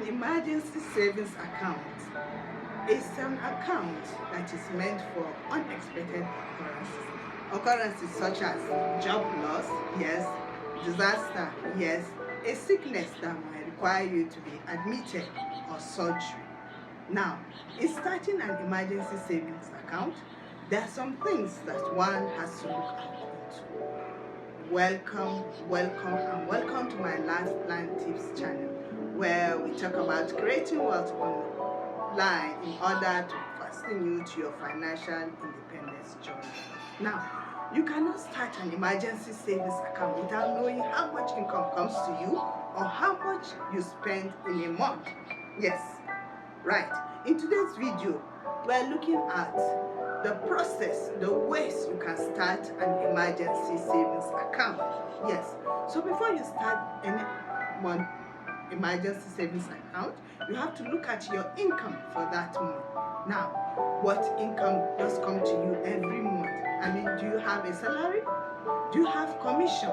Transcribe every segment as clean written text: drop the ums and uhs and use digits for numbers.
emergency savings account is an account that is meant for unexpected occurrences such as job loss, yes, disaster, yes, a sickness that might require you to be admitted or surgery. Now, in starting an emergency savings account, there are some things that one has to look out into. Welcome, and welcome to my Last Plan Tips channel, where we talk about creating wealth online in order to fasten you to your financial independence journey. Now, you cannot start an emergency savings account without knowing how much income comes to you or how much you spend in a month. Yes, right. In today's video, we're looking at the process, the ways you can start an emergency savings account. Yes, so before you start any emergency savings account, you have to look at your income for that month. Now, what income does come to you every month? I mean, do you have a salary? Do you have commission?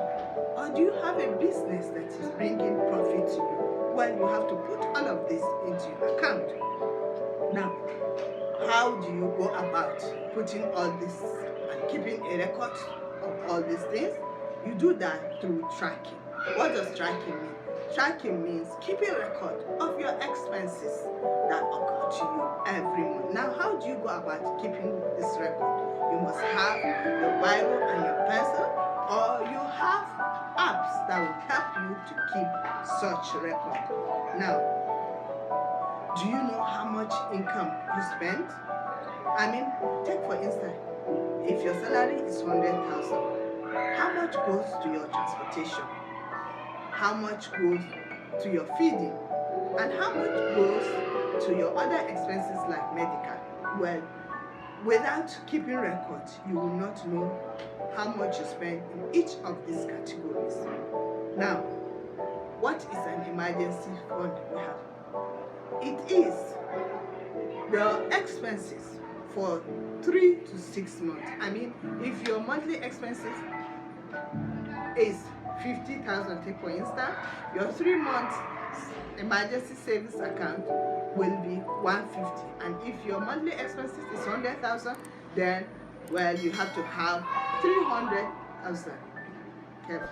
Or do you have a business that is bringing profit to you? Well, you have to put all of this into your account. Now, how do you go about putting all this and keeping a record of all these things? You do that through tracking. What does tracking mean? Tracking means keeping record of your expenses that occur to you every month. Now, how do you go about keeping this record? You must have your Bible and your pencil, or you have apps that will help you to keep such record. Now, do you know how much income you spend? I mean, take for instance, if your salary is 100,000, how much goes to your transportation? How much goes to your feeding? And how much goes to your other expenses like medical? Well, without keeping records, you will not know how much you spend in each of these categories. Now, what is an emergency fund we have? It is the expenses for 3 to 6 months. I mean, if your monthly expenses is 50,000, take for instance, your 3 months emergency savings account will be 150. And if your monthly expenses is 100,000, then, well, you have to have 300,000. Okay.